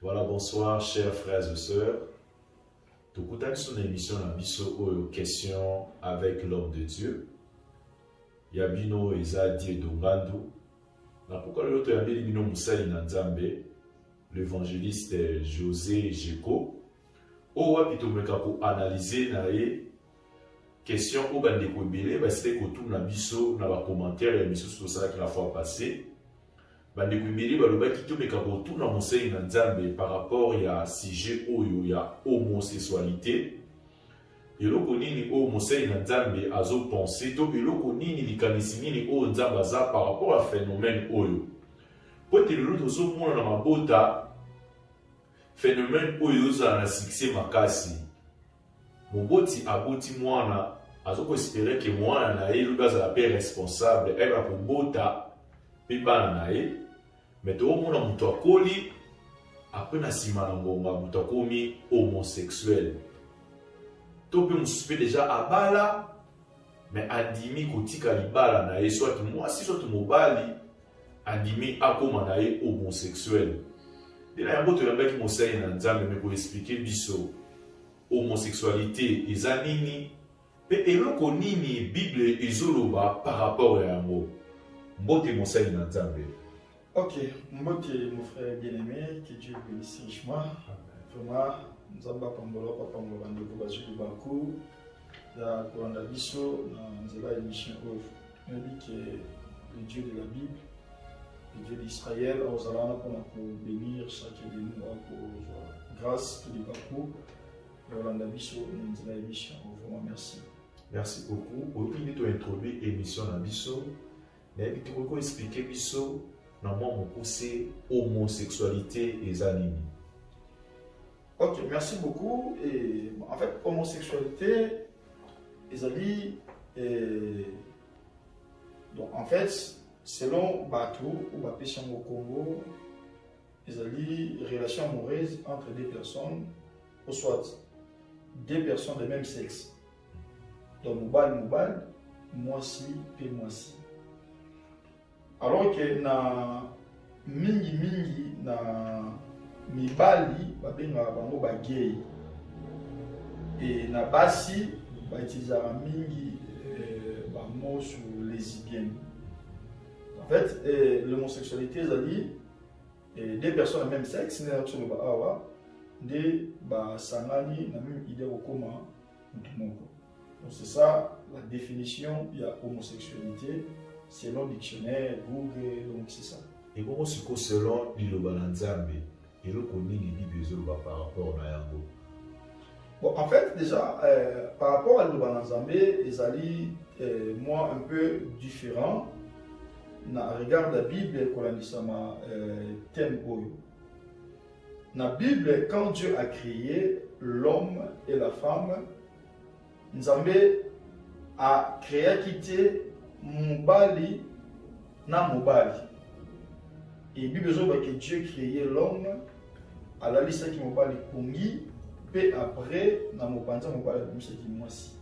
Voilà, bonsoir, chers frères et sœurs. Tout le temps, sur l'émission la biso aux questions avec l'homme de Dieu. Yabino Ezadi Dongandu. Na pourquoi l'autre yabino bino Moussali Nanzambe, l'évangéliste José Jeko. O wapito meka pour analyser na question au bande kobele, c'était que tout na biso na ba commentaire ya biso sur ça qui la fois passée. Bande kobele baloba kito meka pour tout na Moussali Nanzambe par rapport ya sujet oyo ya homosexualité. Eloko nini o Moussali Nanzambe azo penser to eloko nini likanisi nini o nzamba za par rapport à phénomène oyo. Pote lelo zo mona na mabota phénomène oyo za na succès makasi. Moboti aboti mwana azoko espérer que mwana na ye luka za la paix responsable eba kobota pe bana na ye. Mais to mona muto akoli après na sima na ngonga muto akomi homosexuel. To pe musupe déjà abala mais andimi kotika libala na ye soit mwasi soit mobali andimi akoma na ye homosexuel. Dina yango to yamba ki Moussali Nanzambe me ko expliquer biso homosexualité eza nini pe eloko nini Bible ezoloba par rapport à yango. Mbote Moussali Nanzambe. Ok, mbote mon frère bien-aimé, que Dieu bénisse richement. Vraiment, Nzamba Pambola, Papa Mbando, Bazuli Bakou, ya Kuranda Biso, dans Nzela émission off. On dit que le Dieu de la Bible, le Dieu d'Israël, aux Alana pour bénir chacun de nous, pour grâce pour les Bakou, Kuranda Biso, dans Nzela émission off. Vraiment merci. Merci beaucoup. Aujourd'hui, nous avons introduit l'émission dans Biso. Nous avons expliqué Biso, normalement, c'est homosexualité et zanini. Ok, merci beaucoup. Et, en fait, homosexualité, Ezali, donc en fait, selon Batou ou Bapéchan au Congo, Ezali, relation amoureuse entre deux personnes, ou soit deux personnes de même sexe. Donc, Moubal, moi-ci, puis moi-ci. Alors que na mingi na mibali babenga bango ba gay et na basi ba utilisera mingi ba mot sur lesbienne. En fait, l'homosexualité zali deux personnes de même sexe na sur ba awa de ba sangani na même idée okoma mutumoko. Donc c'est ça la définition de la homosexualité selon le dictionnaire Google, donc c'est ça. Et comment selon Liloba Nanzambe, il reconnaît les Bibles par rapport à Yango. Bon, en fait, déjà, par rapport à Liloba Nanzambe, les alliés, moi, un peu différent. Na regard la Bible, quand on dit ça, thème oyo. Dans la Bible, quand Dieu a créé l'homme et la femme, Nzambe a créé quitté Mubali na Mubali. Et il besoin que Dieu créé l'homme à la liste qui Mubali Kongi, puis après, na Mubanza Mubali qui Mwasi.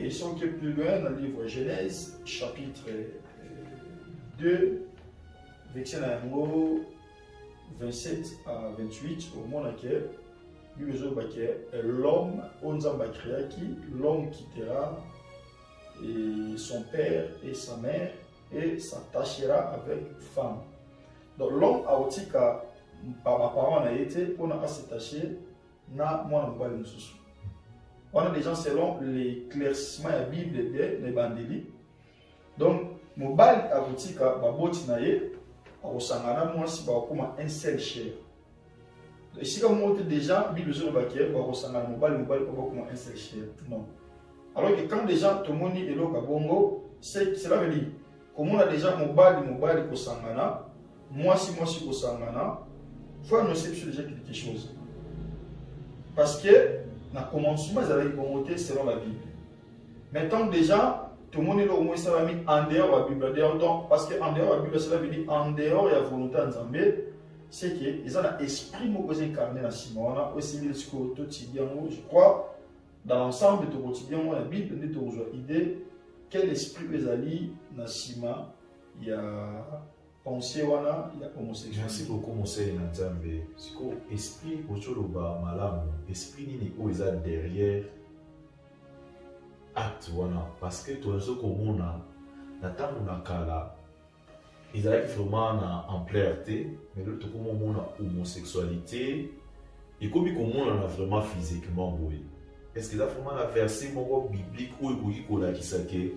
Et si on est plus loin dans le livre Genèse, chapitre 2, verset 27 à 28, au moment laquelle il besoin que l'homme, on a créé qui, l'homme quittera et son père et sa mère et s'attachera avec femme. Donc l'homme a aussi par ma parent a été pour s'attacher na moi mobile mususu. On a des gens selon l'éclaircissement de la Bible des bandeli. Donc mobile a aussi ba boti na ye a sangana moi si ba comme un seul chair. Ici comme on déjà Bible sur le baquet ba sangana mobile pas comme un seul chair. Non. Alors que quand des gens, tout le monde est là, cela veut dire, comme on a déjà mobile pour Sangana, moi si pour Sangana, il faut annoncer déjà quelque chose. Parce que, dans le commencement, ils avaient commenté selon la Bible. Maintenant, déjà, tout le monde est là, au moins, ça va mis en dehors de la Bible. Parce qu'en dehors de la Bible, cela veut dire en dehors de la volonté de Nzambe, c'est qu'ils ont un esprit incarné dans Simon, on a aussi mis le quotidien, je crois. Dans l'ensemble de ton quotidien, la Bible nous donne une idée quel esprit les alliés Nassima il y a pensée wana ya Merci homosexualité. beaucoup, mon Seigneur Nzambe. Siko esprit ocholoba malamu, esprit nini o eza derrière acte wana parce que tozo komona na tango na kala ezalaki vraiment na ampleur te mais lelo tokomona homosexualité ekomi komonana vraiment physiquement boye. Est-ce que eza vraiment na verset moko biblique oyo ekoki kolakisa ke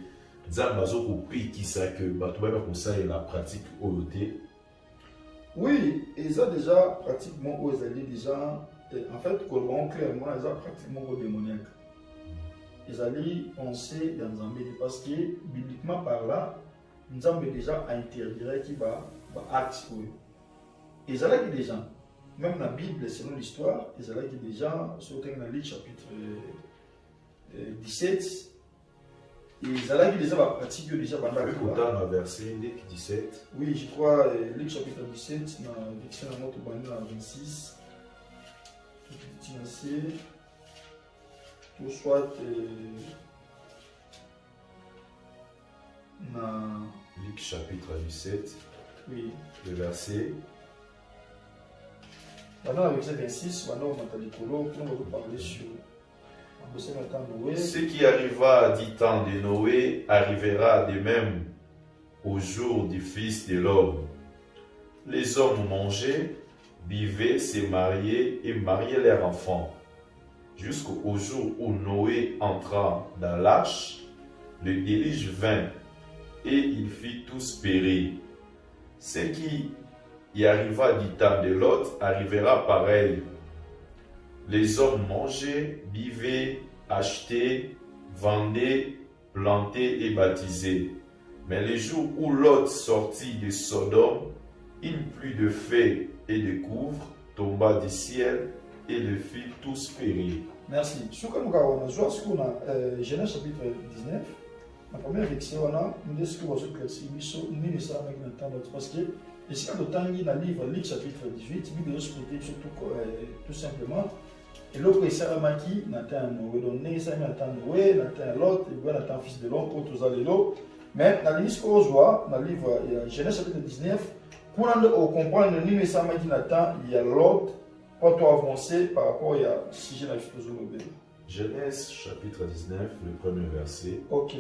nzambe azokopekisa ke bato bayeba kosalela pratique oyo te? Oui, ils ont déjà pratiquement aux alliés déjà, en fait, clairement, ils ont pratiquement au démoniaque. Ils allaient penser dans Nzambé parce que bibliquement par là, Nzambé déjà a interdit qui va acte. Ils allaient déjà, même dans la Bible, selon l'histoire, ils allaient déjà, surtout dans Luc chapitre 17, ils allaient déjà pratiquer déjà pendant le verset Luc 17. Oui, je crois, Luc chapitre 17, dans la version de notre bannière 26, ou soit dans Luc chapitre 17, oui. Le verset. Dans la verset 26, on va parler sur ce qui arriva du temps de Noé arrivera de même au jour du Fils de l'homme. Les hommes mangeaient, buvaient, se mariaient et mariaient leurs enfants. Jusqu'au jour où Noé entra dans l'arche, le déluge vint et il fit tous périr. Ce qui y arriva du temps de Lot arrivera pareil. Les hommes mangeaient, buvaient, achetaient, vendaient, plantaient et baptisaient. Mais le jour où Lot sortit de Sodome, une pluie de feu et de couvre tomba du ciel et le fit tous périr. Merci. Ce que nous avons Genèse chapitre 19, la première verset, on a une description de parce que ici, quand on a dans le livre Luc chapitre 18, il y a tout simplement. Et l'autre est Saramaki, Nathan Noé, donc Nathan Noé, Nathan Lot, Nathan fils de l'homme, autres allélos. Mais dans le livre qu'on voit, dans le livre Genèse chapitre 19, pour comprendre le livre Saramaki, Nathan, il y a Lot, pour avancer par rapport à ce sujet de la supposée. Genèse chapitre 19, le premier verset. Ok.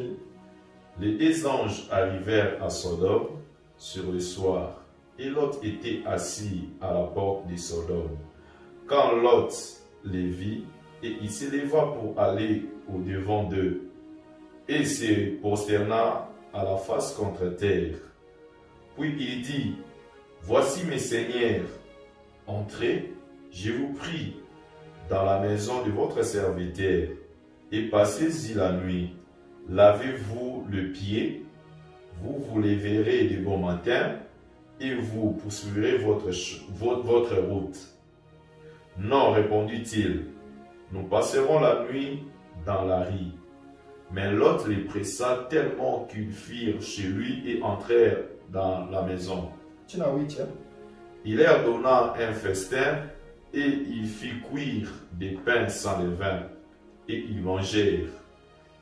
Les deux anges arrivèrent à Sodome sur le soir, et Lot était assis à la porte de Sodome. Quand Lot les vit, et il s'éleva pour aller au-devant d'eux, et se prosterna à la face contre terre. Puis il dit, « Voici mes seigneurs, entrez, je vous prie, dans la maison de votre serviteur, et passez-y la nuit. Lavez-vous le pied, vous vous lèverez de bon matin, et vous poursuivrez votre route. » Non, répondit-il, nous passerons la nuit dans la rue. Mais Lot les pressa tellement qu'ils firent chez lui et entrèrent dans la maison. Il leur donna un festin et il fit cuire des pains sans levain et ils mangèrent.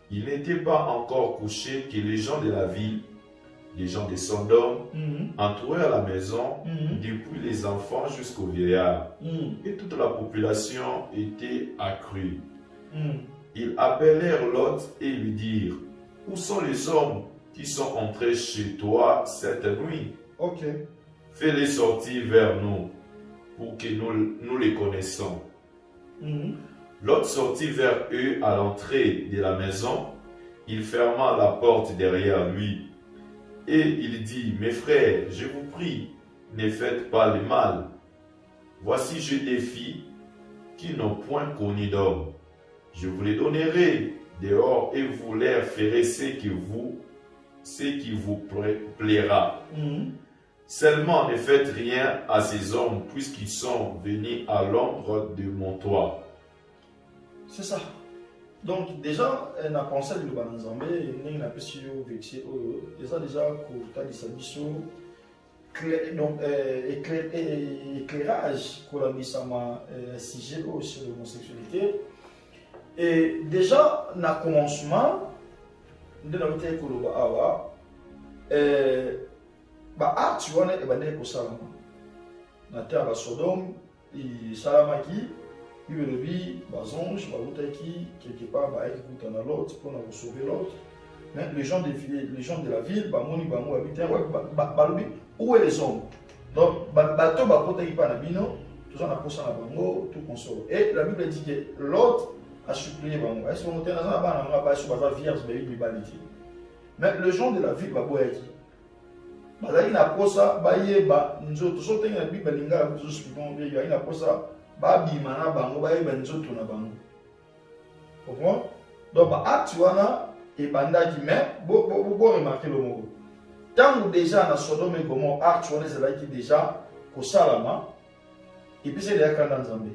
Il n'était pas encore couché que les gens de la ville, les gens de Sodome, entourèrent la maison, depuis les enfants jusqu'aux vieillards. Et toute la population était accrue. Ils appelèrent Lot et lui dirent, « Où sont les hommes qui sont entrés chez toi cette nuit? Fais-les sortir vers nous, pour que nous les connaissions. » Lot sortit vers eux à l'entrée de la maison. Il ferma la porte derrière lui. Et il dit, « Mes frères, je vous prie, ne faites pas le mal. Voici j'ai des filles qui n'ont point connu d'homme. Je vous les donnerai dehors et vous leur ferez ce qui vous plaira. Seulement ne faites rien à ces hommes puisqu'ils sont venus à l'ombre de mon toit. » C'est ça. Donc déjà, on a pensé à l'Ubanzambe, on a pensé au vexé, déjà qu'on a dit ça, éclairage qu'on a mis ça sujet sur l'homosexualité. Et déjà, dans le commencement, de la ba acte wana ebandaki kosalama na terre ba Sodome esalamaki bibelobi bazonge bautaki quelque part baaki kuta na Lot mpona kosauver Lot. Mais les gens de la ville bamoni bango habitaient balobi où est les hommes. Donc bato bakotaki pa na bino toza na posa na bango tout console. Et la Bible dit que Lot a supplié bango est-ce qu'on tena na bana nga ba su ba vierge ba yi baliti. Mais les gens de la ville baboyaki bazali na posa bayeba nzoto so tenga na Bible linga kuzo supplion bien ya ina posa ba bima na bango bayeba nzoto na bango. Comprends? Donc ba acte wana et bandaki mais bo remarquer le mot. Tant déjà na Sodome et Gomorrhe acte wana ezalaki déjà kosalama et puis c'est les kanda nzambe.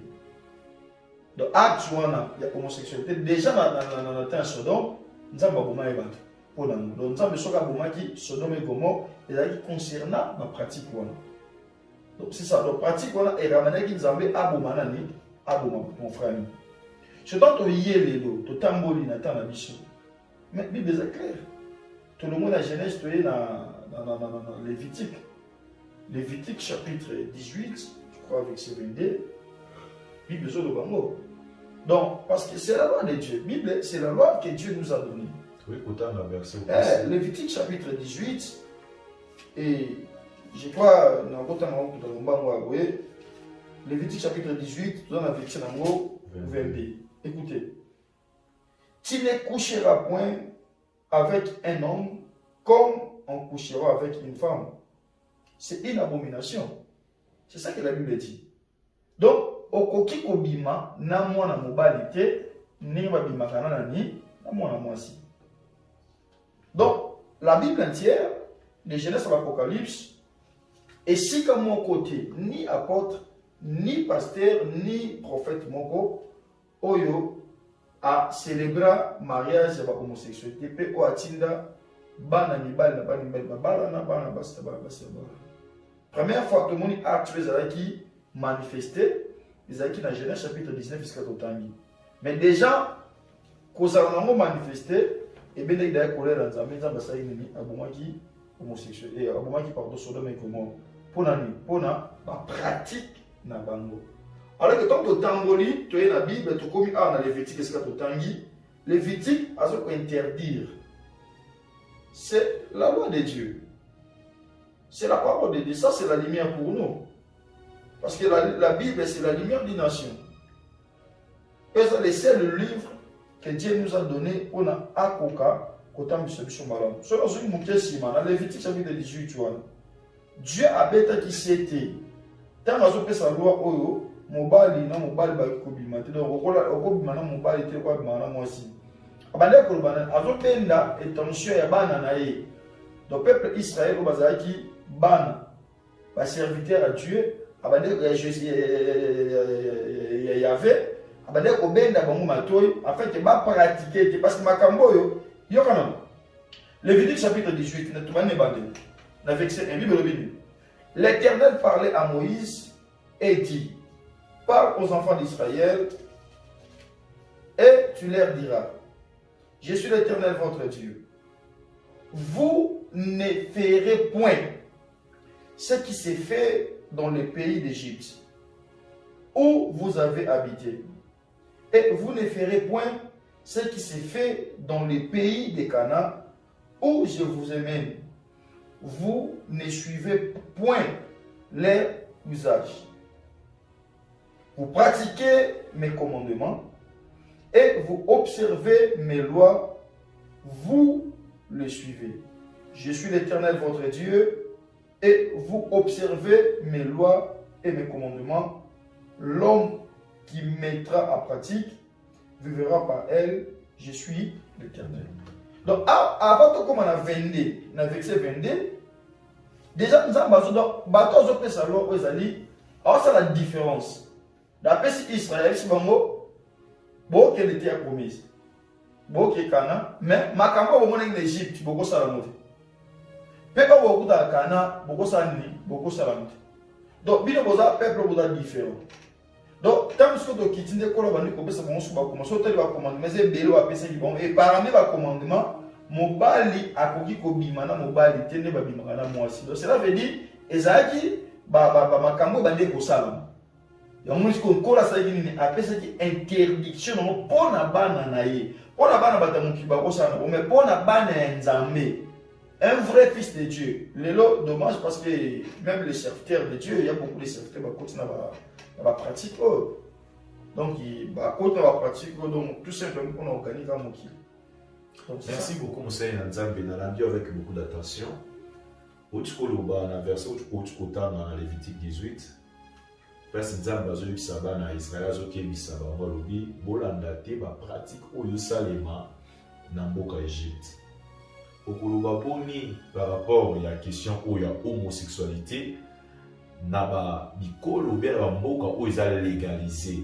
Donc acte wana ya homosexualité déjà na terre Sodome nzambe aboma ebatu pona nous. Donc nzambe soka bomaki Sodome et Gomorrhe ezalaki concernant ma pratique wana. Donc c'est ça, donc pratique wana et ramanaki nzambe abomana ni aboma mon frère. Je dois te yé les dos, to tamboli na ta na biso. Mais la Bible est claire. Tout le monde la Genèse, tu es dans Lévitique. Lévitique chapitre 18, je crois verset 22. Bible est le bango. Donc, parce que c'est la loi de Dieu. Bible, c'est la loi que Dieu nous a donnée. Oui, autant la verset. Lévitique chapitre 18. Et je crois, Lévitique chapitre 18, dans la verset 22. Écoutez. Tu ne coucheras point avec un homme comme on couchera avec une femme. C'est une abomination. C'est ça que la Bible dit. Donc, okoki kobima na mwana mobali te ni babima kana ni na mwana mwasi. Donc, la Bible entière, de Genèse à l'Apocalypse, et si comme mon côté, ni apôtre, ni pasteur, ni prophète moko, oyo, a célébrer mariage ya homosexualité pe o atinda bana mibali na bana mibali bala na bana basta bala. Première fois que moni acte ezalaki manifesté ezalaki na Genèse chapitre 19 jusqu'à totangi. Mais déjà kozala nango manifesté et ben il y a colère nzambe nzambe sa nini abomaki homosexuel et abomaki pardon Sodome et Gomorrhe pona ba pratique na bango. Alors que tant que tamboli, tu es la Bible, tu commis dans Lévitique, est-ce que tu tangi? Lévitique, à ce qu'interdire. C'est la loi de Dieu. C'est la parole de Dieu. Ça, c'est la lumière pour nous. Parce que la Bible, c'est la lumière des nations. Et c'est le livre que Dieu nous a donné pour na akoka, kotam biso malam. Selon ce que nous dans Lévitique chapitre 18, tu vois. Dieu a bêta qui s'était. Tant que sa loi, oyo, mobali na mobali ba kobima te donc okobima na mobali te kwa bima na mwasi abande ko bana azobenda intention ya bana na ye donc peuple Israël bazaki bana ba serviteur à Dieu abande Yahvé abande ko benda bango matoyi afin que ba pratiquer parce que makambo yo kana Lévitique chapitre 18 na tumane bande na verset 1 Bible dit l'Éternel parlait à Moïse et dit parle aux enfants d'Israël et tu leur diras je suis l'Éternel votre Dieu. Vous ne ferez point ce qui s'est fait dans le pays d'Égypte où vous avez habité et vous ne ferez point ce qui s'est fait dans le pays de Canaan où je vous ai mené. Vous ne suivez point les usages. Vous pratiquez mes commandements et vous observez mes lois, vous les suivez. Je suis l'Éternel votre Dieu et vous observez mes lois et mes commandements. L'homme qui mettra en pratique vivra par elle. Je suis l'Éternel. Donc avant de commencer à 22, dans verset 22, déjà nous avons sa loi aux alliés. Alors c'est la différence. D'après Israël, c'est bon qu'elle était promise. Bon qu'elle Canaan, mais makambo au monde en Égypte, beaucoup salamote. Peuple beaucoup dans Canaan, beaucoup salani, beaucoup salamote. Donc bien boza peuple boza différent. Donc tant que tu quittes les colos bani ko pesa bon suba commencer au tel va commandement, mais c'est bélo à pesa qui bon et parmi va commandement, mobali akoki kobima na mobali te nde babimaka na mwasi. Donc cela veut dire ezalaki makambo bande kosalama. yango ndiko nkola salaki nini apesaki interdiction nango mpona bana na ye mpona bana bato ya mokili bakosala nango mais mpona bana ya nzambe. Un vrai fils de Dieu. Lelo, dommage parce que même les serviteurs de Dieu, il y a beaucoup de serviteurs qui continuent à la pratique. Donc, il y a beaucoup de pratique. Donc, tout simplement, on organise un mot. Merci beaucoup, Monseigneur Nzambe. Nous l'avons avec beaucoup d'attention. Au Tchikoloba, dans le verset au Tchikota, dans Lévitique 18, Parce que Nzambe a dit que Israël a dit que Bolanda te ba pratique au Yerusalem dans mboka Égypte. Okoloba poni par rapport à la question où il y a homosexualité, na ba bikolo be ba mboka où ils allaient légaliser.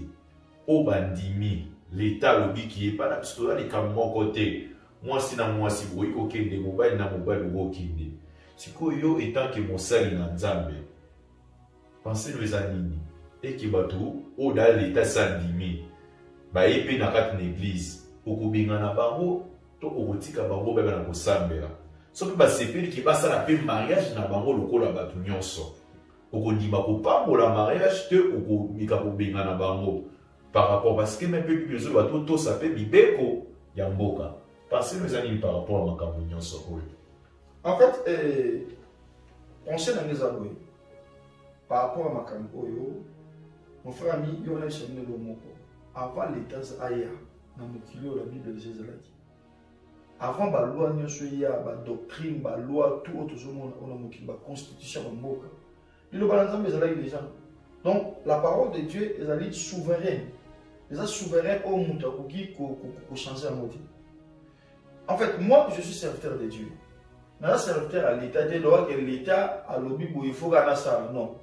Au bandimi, l'État lobi qui est pas la pistola les kammo côté. Moi si si boyi ko kende mobile na mobile go kende. Siko yo étant que mosali na Nzambe. Pensez les anini et qui batou au dans l'État sandimi. Ba yepe na kat l'église. Okobinga na bango to okotika bango bebe na kosambela soki basepeli ki basala mpe mariage na bango lokola bato nyonso okondima kopambola mariage te okomika kobenga na bango par rapport parce que même mpe biso bato tosa mpe mibeko ya mboka pensez nous anime par rapport à makambo nyonso oyo. En fait pensez na ngeza boye par rapport à makambo oyo mon frère ami yo na chemine lo moko avant l'état aya na mokili la Bible de Jésus l'a dit. Avant la loi, la doctrine, la loi, tout autre chose, la constitution, la donc, la parole de Dieu est souveraine. Elle est souveraine au monde qui peut changer la mode. En fait, moi, je suis serviteur de Dieu. Je suis serviteur à l'État. Dès lors que l'État a lobby pour il faut gagner ça. Non.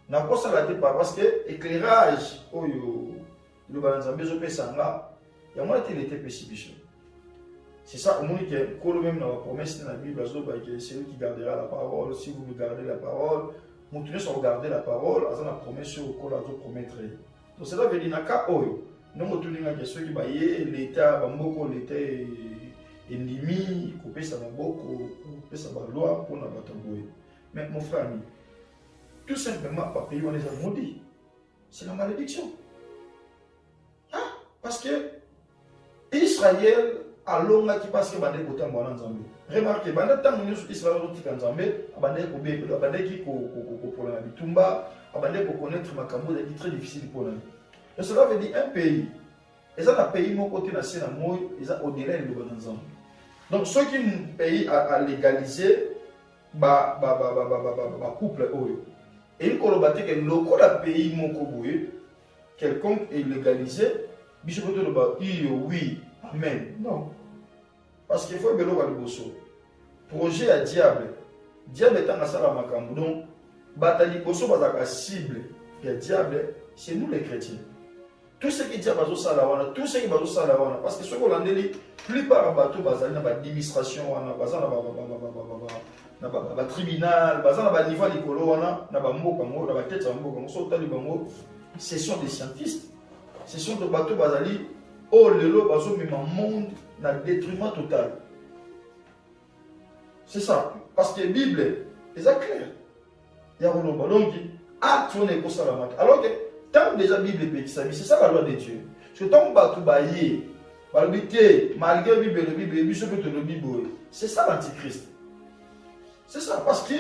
Je ne sais pas parce que l'éclairage, le balance en besoin de ça, il y a moins de l'été pessimiste. C'est ça, au moins, que même dans la promesse de la Bible, c'est lui qui gardera la parole. Si vous me gardez la parole, vous tenez sur garder la parole, à la promesse sur le promettre. Donc, cela veut dire que nous avons ceux qui baillent l'État, l'État est ennemi, couper sa couper sa loi pour la bataille. Mais mon frère, tout simplement, par pays, on les a maudits. C'est la malédiction. Ah, parce que Israël, alonga qui passe que bande ko tambo na Nzambe. Remarquez bande tango nyoso Israël oti ka Nzambe, abande ko be abande ki ko pour la bitumba, abande ko connaître makambo est très difficile pour lui. Et cela veut dire un pays. Et ça un pays mon côté na sena moy, ils a au-delà de Nzambe. Donc ceux qui pays a légalisé ba couple oyo. Et il kolobate que loko la pays mon ko boye, quelconque est légalisé, biso to ba oui. Amen. Non. Parce qu'il faut que l'on bosso. Projet à diable. Diable est en salle à makambo. Donc, bataille bosso bazaka cible. Et diable, c'est nous les chrétiens. Tout ce qui diable bazo salawana, tout ce qui bazo salawana. Parce que ce qu'on a dit, plupart bateau bazali na ba administration wana, bazana ba tribunal, bazana ba niveau likolo wana, na ba mboka ngo, na ba tête ya mboka ngo, so tali bango, ce sont des scientifiques. Ce sont des bateaux bazali. Oh, le lot bazo mais mon monde n'a détriment total. C'est ça. Parce que la Bible est claire. Il y a un ballon qui acte on est pour ça la mat. Alors que tant déjà la Bible est c'est ça la loi de Dieu. Parce que tant que tu bailler, malgré la Bible, c'est ça l'antichrist. C'est ça. Parce que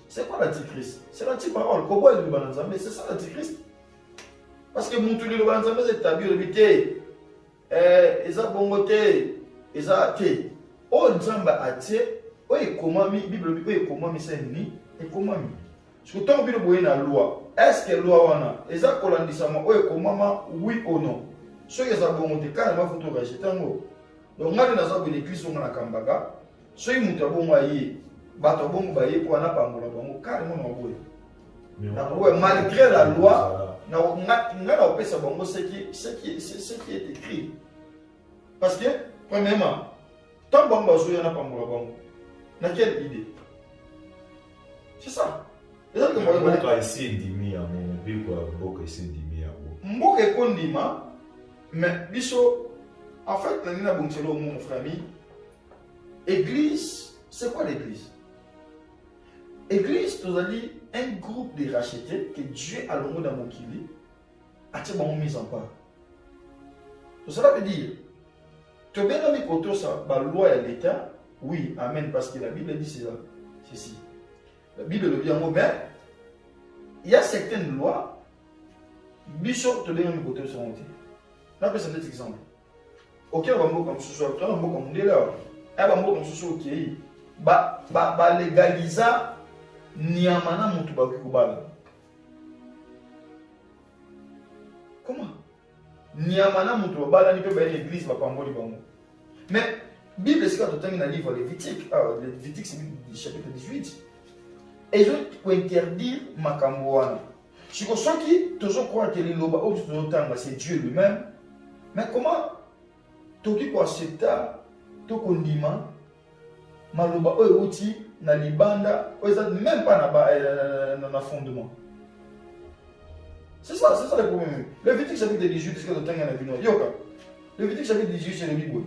c'est quoi l'antichrist? C'est l'antiparole. Comment est-ce que c'est ça l'antichrist? Parce que mon tour de l'Anzambe c'est établi le bité. Eza bongote, eza te. O Nzamba atie, o ekomami, Bible o ekomami c'est ni, ekomami. Parce que tant que vous na loi, est-ce que loi wana, eza kolandisama o ekomama oui ou non? Ce que eza bongote quand ma photo rejeter ngo. Donc ngale na zabu l'église on na kambaga, so yi muta bongo ayi, bato bongo baye pour na pangola bongo carrément na boye. Malgré la loi, ce qui est écrit. Parce que, premièrement, tant que vous avez pas quelle idée? C'est ça. Mboka essaie d'aimer à mon mais biso en fait mon frère ami Église, c'est quoi l'église? Église, tu as dit un groupe de rachetés que Dieu a le mot dans mon kili, a été mis en part. Donc cela veut dire, tu as bien mis côté ça, la loi et l'État, oui, amen, parce que la Bible dit ceci. La Bible le dit en mot, mais il y a certaines lois, Bishop, tu as bien mis côté ça. On a un exemple. Ok, on va me comme ce soit, on va me comme là, on va me comme ce soit, ok, ba légaliser niamana mutu ba kubala. Comment? Niamana mutu ba bala ni pe ba l'église ba pamboli bango. Mais Bible c'est quand on dans le livre Lévitique, Lévitique c'est le chapitre 18. Et je peux interdire makambo wana. Si ko soki toujours croire que les loba ou c'est Dieu lui-même. Mais comment toki ko accepter to kondima maloba oyo uti na libanda oyo même pas na fondement. C'est ça le problème. Lévitique chapitre 18 est-ce que tu as vu yoka. Lévitique chapitre 18 c'est le Bible.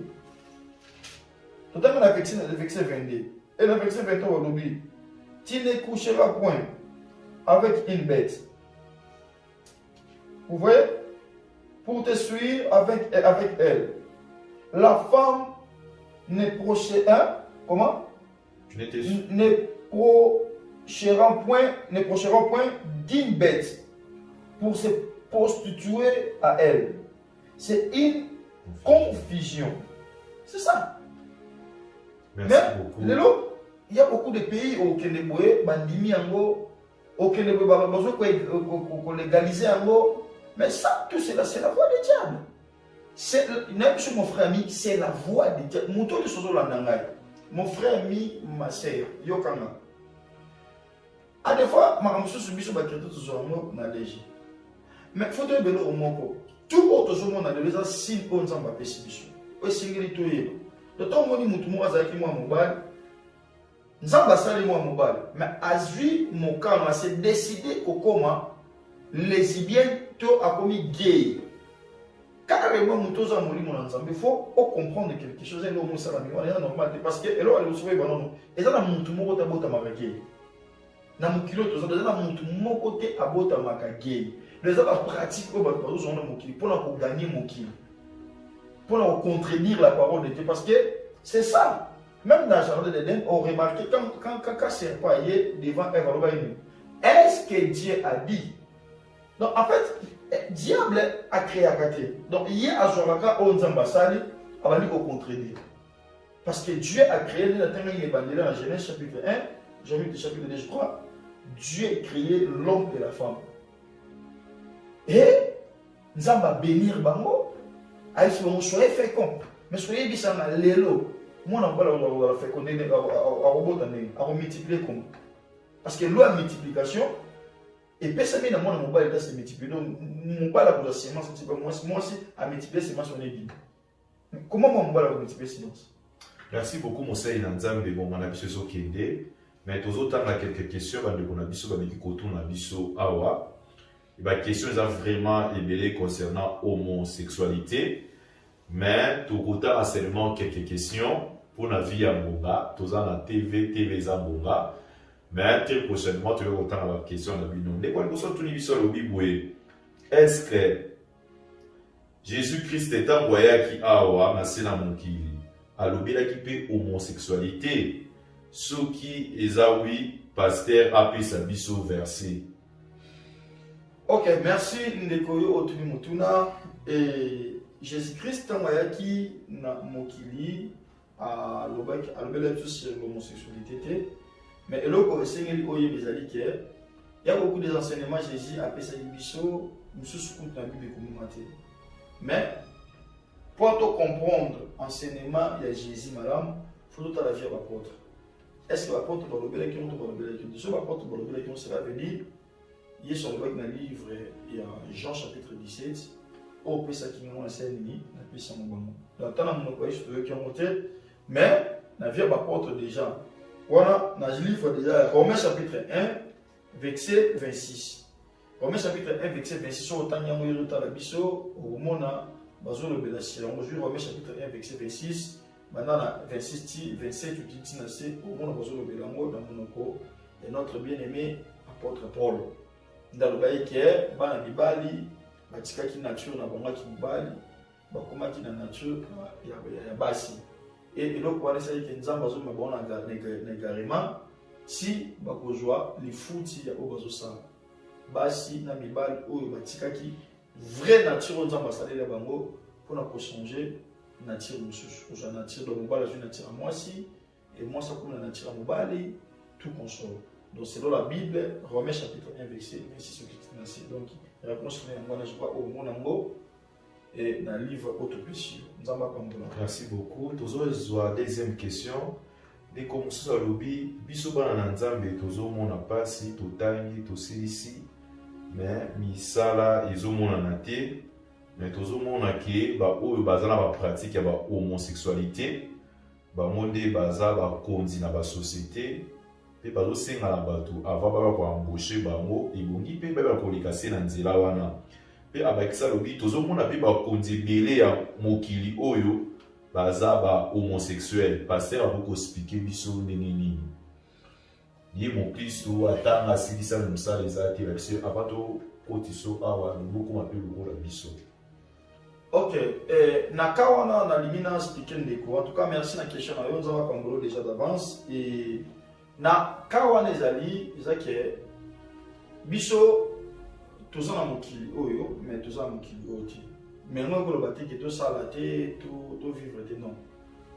Tu as le verset 22 et le verset 23 au lobby. Tu ne coucheras point avec une bête. Vous voyez? Pour te suivre avec elle. La femme ne prochera comment? Ne prochera point d'une bête pour se prostituer à elle. C'est une confusion. C'est ça. Merci beaucoup. Il y a beaucoup de pays au Keneboué, Bandimi Ango, au Keneboué, qu'on légaliser Ango. Mais ça, tout cela, c'est la voix du diable. Même chez mon frère ami, c'est la voix du diable. Mon frère ami, ma soeur, Yokanga. À des fois, je suis sur la créature de la léger. Mais il faut que je moko. Tout autre chose, on a déjà si on s'en va pécipition. Oui, c'est ce que tu de temps où on a dit moi mobile, Nzamba sali moi mobile. Mais azui mon cas, c'est décidé que comment lesbienne a commis gay. Carrément, il faut comprendre quelque chose. C'est normal parce que elle a reçu non. Et ça, la montre mon côté abota magagé. Na mukilo to ça, la montre mon côté abota magagé. Les autres pratiques au bateau sont dans mon kilo pour gagner mon kilo. Pour contredire la parole de Dieu parce que c'est ça. Même dans le jardin d'Éden, on remarque quand serpent est devant Ève, est-ce que Dieu a dit? Donc en fait, diable a créé à côté. Donc il y a Azoraka Onzambasali, on va lui contredire. Parce que Dieu a créé, dans Genèse chapitre 1, chapitre 2, je crois, Dieu a créé l'homme et la femme. Et nous allons bénir Bango, soyez féconds. Mais soyez bisama lélo. Moi, on va féconder, à multiplier comme. Parce que loi de multiplication, et personne n'a mon mobile là c'est multiplié. Donc mon mobile là pour sémence c'est pas moi aussi à multiplier sémence on est bien. Comment mon mobile va multiplier sémence? Merci beaucoup mon sœur Inanzam de bon manabiso so kende. Mais tous autres on a quelques questions de mon abiso ba ki koto na biso awa. Et ba question est vraiment ébélé concernant homosexualité. Mais tout côté a seulement quelques questions pour la vie à Moba, tous en la TV Zambonga. Mais très prochainement, tu vas autant la question de l'Union. Dès qu'on a tout sur le Bible, est-ce que Jésus-Christ est envoyé qui a oua, mais c'est dans mon kili. Alors, il a équipé homosexualité. Ce qui est oui, pasteur a pu s'abisso verset. Ok, merci Ndekoyo Otuni Mutuna. Et Jésus-Christ est envoyé qui na mon kili à l'obélisque sur l'homosexualité. Mais il y a beaucoup d'enseignements Jésus a fait ça biso, nous sommes dans la Bible communauté. Mais pour comprendre l'enseignement il y a Jésus madame, il faut tout à la vie à l'apôtre. Est-ce que l'apôtre va le qui ou va le qui? Si l'apôtre va le qui, cela veut dire il y a son dans le livre il y a Jean chapitre 17 au pesa qui nous enseigne ni na pesa mon bon. Dans tant mon quoi je qui ont monté mais la vie à l'apôtre déjà. Voilà, dans le livre déjà, Romains chapitre 1, verset 26. Romains chapitre 1, verset 26, sur le temps où il y a la biso, au moment où il y a Romains chapitre 1, verset 26, Maintenant, 26, 27, tu dis que c'est au monde dans et notre bien-aimé apôtre Paul. Dans le bail qui est, Bana Bibali, Batika qui nature, n'a pas qui Bibali, Bakoma qui na nature, il y a Bassi. Et le quoi, c'est que nous avons besoin d'égarement si Bakozwa, les foutis, au Bazosa. Bassi, na Bibali, ou Batika qui, vraie nature, nous avons installé les bango pour nous changer. Nature la nature de mobile je nature à moi si et moi ça comme la nature à mobile tout console donc c'est dans la Bible Romains chapitre 1 verset 26 au 15 donc réponse est moi je crois au monango et dans le livre autopsie nous avons pas. Merci beaucoup. Toujours deuxième question dès comme ça lobby biso bana nzambe tozo mona pasi totangi tosilisi mais misala ezomona na te. Mais tout le monde qui ba pratique ba homosexualité ba monde baza ba kondi na ba société pe bazo senga na bato avant ba ko embaucher bango ibongi pe ba ko likase na nzela wana pe abakisa lobi tout le monde pe ba kondi belé ya mokili oyo baza ba homosexuel pasteur aboko expliquer biso nini ye mon Kristo atanga silisa msa les ati parce abato kotiso awa beaucoup m'appelle le biso. Ok, Nakawana na limina expliquer ndeko. En tout cas, merci na question na yo, nous avons kongolo déjà d'avance et Nakawana ezali ezake biso toza na mokili oyo, mais toza na mokili oti. Mais nous ko lobati que to sala te, to vivre te non.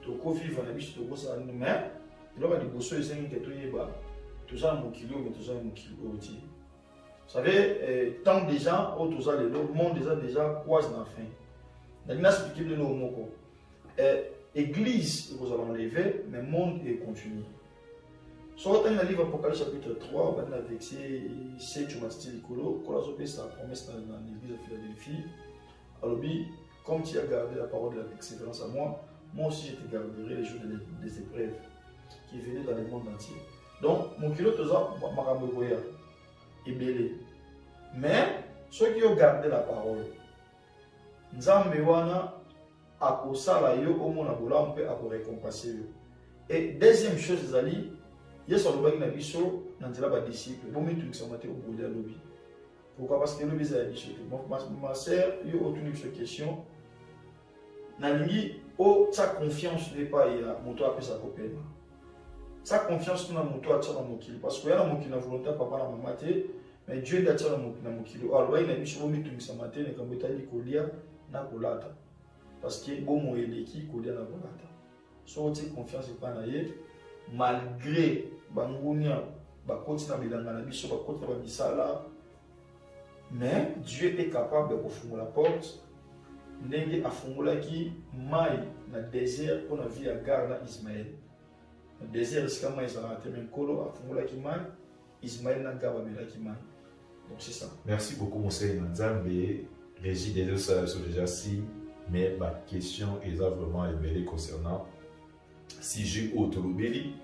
To ko vivre na biso to ko sala mais il va liboso esengi que to yeba toza na mokili mais toza na mokili oti. Vous savez, tant des gens au toza le monde déjà croise na fin. Il a expliqué le mot. Église, vous allez enlever, mais monde est continu. Soit dans le livre Apocalypse chapitre 3, dans le verset 7, tu m'as dit Nicolo, quand la promesse dans l'église de Philadelphie, alors, comme tu as gardé la parole de la persévérance à moi, moi aussi je te garderai les jours des épreuves qui venaient dans le monde entier. Donc, mon kilo, tout ça, Maraboya, est belé. Mais, ceux qui ont gardé la parole, Nzambe wana akosala yo omona bola mpe akorécompenser yo. Et deuxième chose ezali yeso lobaki na biso na nzela ba disciple bomi tukisa mate oboli ya lobi. Pourquoi? Parce que lobi za disciple. Ma sœur yo otuni biso question na lingi o ta confiance n'est pas ya moto apesa kopema. Sa confiance na moto atsa na mokili parce que ya na mokili na volonté papa na mama te mais Dieu datsa na mokili. Alors na biso bomi tukisa mate ne kambeta di kolia na kolata parce que bon mo eleki kolia na kolata so ti confiance pas na ye malgré bangunia bakoti na bilanga na biso bakoti na bisala mais Dieu est capable de ouvrir la porte ndenge afungolaki mai na désert pour la vie à Agar na Ismaël na désert c'est comme Isaac mais kolo afungolaki mai Ismaël na Agar bamelaki mai donc c'est ça. Merci beaucoup Monseigneur Nzambe. Régie des deux salles sont déjà si, mais ma question est vraiment éveillée concernant si j'ai autre belli.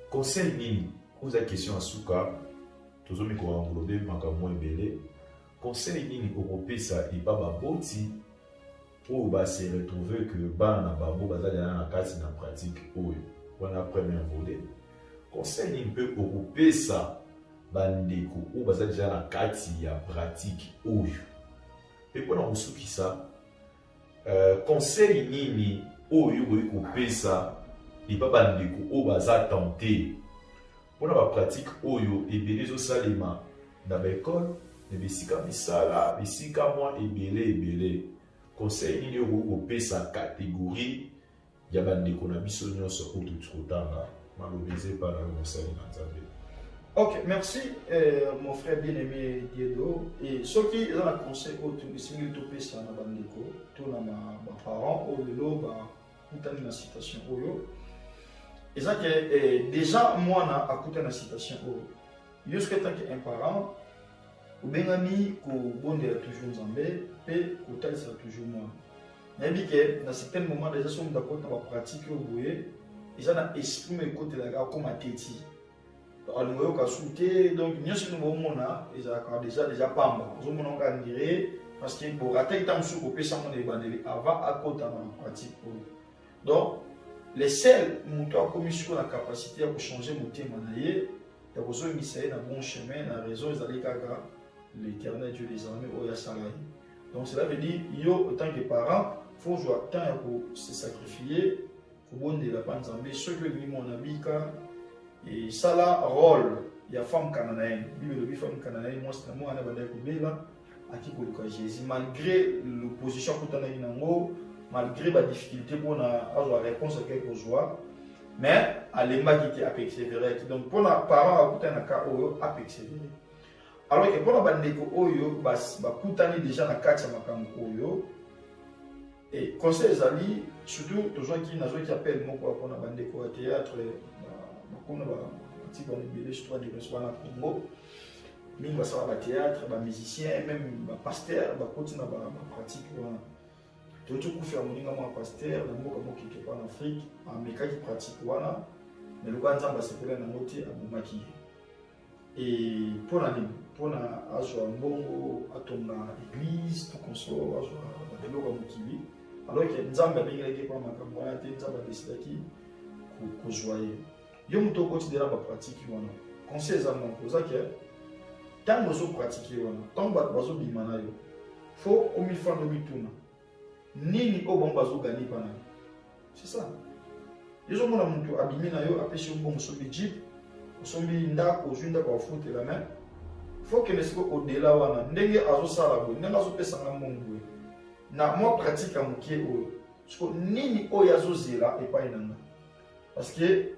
Conseil nini, vous avez question à Souka, tous mes courants englobés, ma moins belé. Conseil nini au ça et pas baboti pour se retrouver que ban na babo baza na kati na pratique ou on a premier volet. Conseil nini peut occuper ça bandeko ou baza déjà na kati ya pratique ou et pour nous souki ça conseil nini oyo ko ça et pas bandeko o baza tenter pour la pratique oyo et belezo salema na l'école ne bisika misala bisika moi ebele conseil nini o ko ça catégorie ya bandeko na biso nyonso ko tututanga malobeze par le conseil na Nzambe. Ok, merci mon frère bien-aimé Diedo. Et ceux qui ont un conseil autour de ce que tu ça na bandeko, tous mes parents au lelo ba une citation oyo. Et ça que déjà moi na akuta na citation oyo. Jusqu'à tant qu'un parent ou bengani ko bonde toujours Nzambe pe ko talisa toujours moi. Nabi que dans certains moments déjà sont d'accord dans la pratique au boye, ils ont exprimer côté la comme ateti. Alors, donc, nous sommes déjà pas mal. Nous sommes déjà parce que pour rater le temps, nous sommes avant à côté de la pratique. Donc, les seuls qui ont commis sur la capacité de changer mon thème, il y a besoin de un bon chemin, la raison, l'Éternel Dieu des armées, au Yassalaï. Donc, cela veut dire, en tant que parent, il faut jouer tant pour se sacrifier, pour bon de la panzambé, ceux qui ont mon ami, et ça là, rôle, il y a femme canadienne, il y a femme canadienne, moi, c'est moi, on a là, à qui pour le Jésus, malgré l'opposition que tu as, malgré la difficulté pour avoir réponse à quelque chose, mais à l'éma qui a persévéré. Donc, pour les parents, à persévérer. Alors que pour les parents, déjà dans le cadre de la et conseil les amis, surtout les gens qui appellent pour le théâtre, Congo, mais il va théâtre, musicien, même pasteur, continuer à pratiquer. Tu peux faire un pasteur, qui est en Afrique, mais qui pratique, mais le cas c'est pour un maquillé. Et pour l'année, pour avoir un bon à ton église, tout comme ça, alors que nous avons bien réglé pour ma campagne, nous avons décidé que joyeux. Yo muto considérer la pratique wana. Conseil za mon posa que tant nous pratiquer wana, tant bazo bimana yo. Faut au mi fando bituna. Nini o bon bazo gani pana. C'est ça. Yezo mona mutu abimina yo apesi bon sombi jeep, sombi ndako junda kwa foute la main. Faut que les au delà wana ndenge azo sala bo, ndenge azo pesa nga mungu. Na moi pratique à mukie o. Parce que nini o yazo zela et pas inanga. Parce que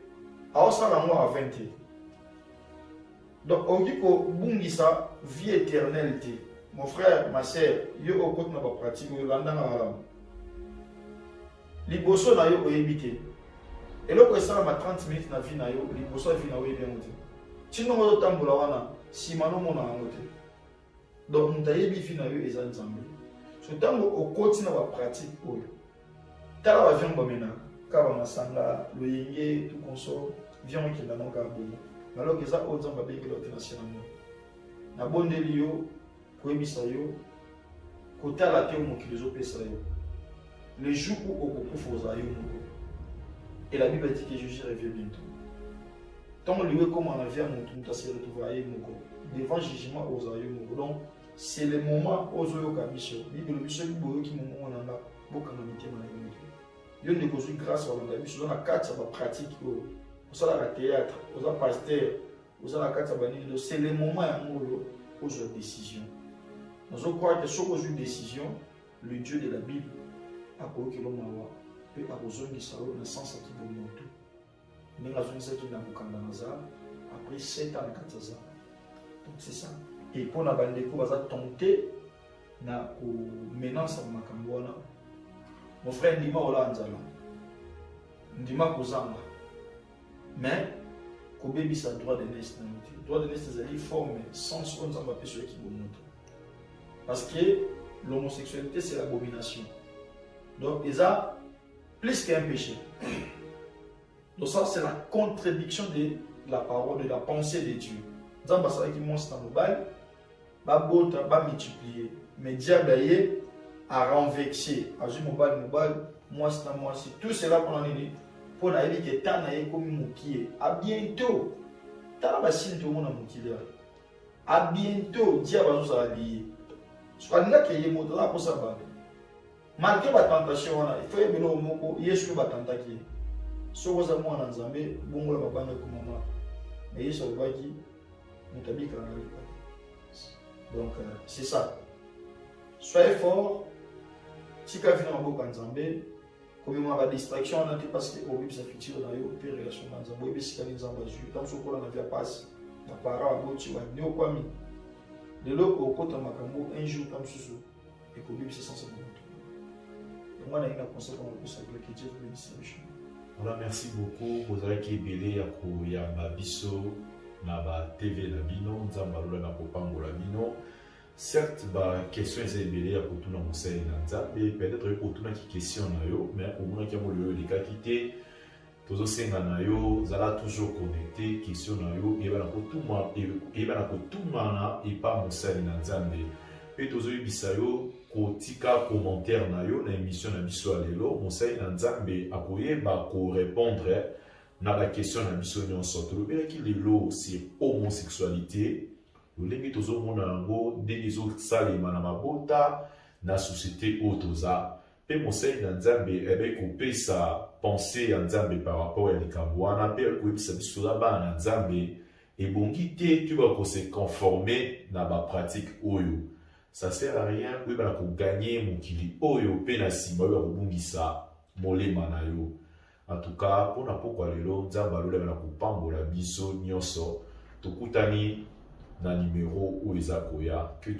alors ça la moi à 20 ans. Donc on dit que bungisa vie éternalité. Mon frère, ma soeur, yo au côté na ba pratique yo landa na alam. Liboso na yo oyebité. Et là que ça ma 30 minutes na vie na yo, liboso vie na yo bien moté. Tino mo tambola wana, si mano mo na moté. Donc mutayebi vie na yo eza nzambe. So tango au côté na ba pratique oyo. Tala ba vient ba mena. Kaba masanga loyenge tout conso vion ki na nonga bomo alors que ça autres va bien que l'autre national na bondeli yo ko ebisa yo ko tala te mo ki les opesa yo les jours où au kufuza yo et la Bible dit que Jésus revient bientôt tant lui comme on a vu mon tout se retrouver moko devant jugement aux ayo donc c'est le moment aux oyo kamisho Bible biso boyo ki moment on a bokanga mitema na yo. Yo ne construit grâce à l'homme. Nous avons 4 pratiques. Nous avons le théâtre, nous avons le pasteur, nous avons 4 bannies. C'est le moment où nous avons décision. Nous croyons que si nous avons une décision, le Dieu de la Bible a connu que l'homme peut avoir une salon dans le sens qui est bon tout. Nous avons une qui est après 7 ans de 4 ans. Donc c'est ça. Et pour nous avons tenté de menacer ma cambouana. Mon frère Ndima Ola Anzala. Ndima Kozanga. Mais, Kobebi sa droit de naissance. Droit de naissance, c'est une forme sans ce qu'on s'en qui vous montre. Parce que l'homosexualité, c'est l'abomination. Donc, il y a plus qu'un péché. Donc, ça, c'est la contradiction de la parole, de la pensée de Dieu. Dans le qui montre dans le bal, va multiplier. Mais diable à renvexer, à jouer mobile, moi c'est tout cela pour l'année. Pour la vie que t'as naïe comme moukié. À bientôt. T'as la bassine tout le monde a moukié. À bientôt, diable va nous habiller. Soit là qu'il y ait là pour ça. Malgré la tentation, il faut aimer le mot, il y a sur la tentation. So vous avez moi en Zambie, bon la bande comme maman. Mais il s'en va qui nous t'habille quand même. Donc c'est ça. Soyez fort. Si quelqu'un vient en Boko Nzambé, comme il y a des distractions, parce que au ça fait dans les opérations relation dans Nzambé, si quelqu'un Nzambé joue, dans ce qu'on a vu passer, la parole à l'autre, tu vas venir au Kwami. De l'autre, au côté de Makambo, un jour comme ce, et qu'au Bible c'est censé vous montrer. Donc, on a une conseil pour nous, c'est que Dieu vous bénisse. Voilà, merci beaucoup. Vous avez qui belé ya Babiso, na ba TV la bino, Nzambalola na Popango la bino. Certes, la question est belée à tout le monde, et peut-être que tout le monde qui questionne, mais au moins qu'il y a des cas qui étaient, tous les gens sont toujours connectés, questionnent, et bien tout le monde, et pas mon salut dans Zambé. pe tozoyebisa yo kotika commentaire na yo na émission na biso ya lelo mosali na nzambe akoyeba korépondre na baquestion na biso nyonso tolobelaki lelo sur homosexualité lolenge tozomona yango ndenge ezosalema na mabota na société oyo toza mpe mosali na nzambe ebe kopesa pensée ya nzambe par rapport ya likambo wana mpe koyebisa biso toza bana na nzambe ebongi te tuba kose conformer na bapratique oyo ça sert à rien koyebana koganye mokili oyo mpe na nsima oyo akobungisa molema na yo en tout cas mpona pokwa lelo nzambe alolebana kopambola biso nyonso tokutani na numero oyo eza koya que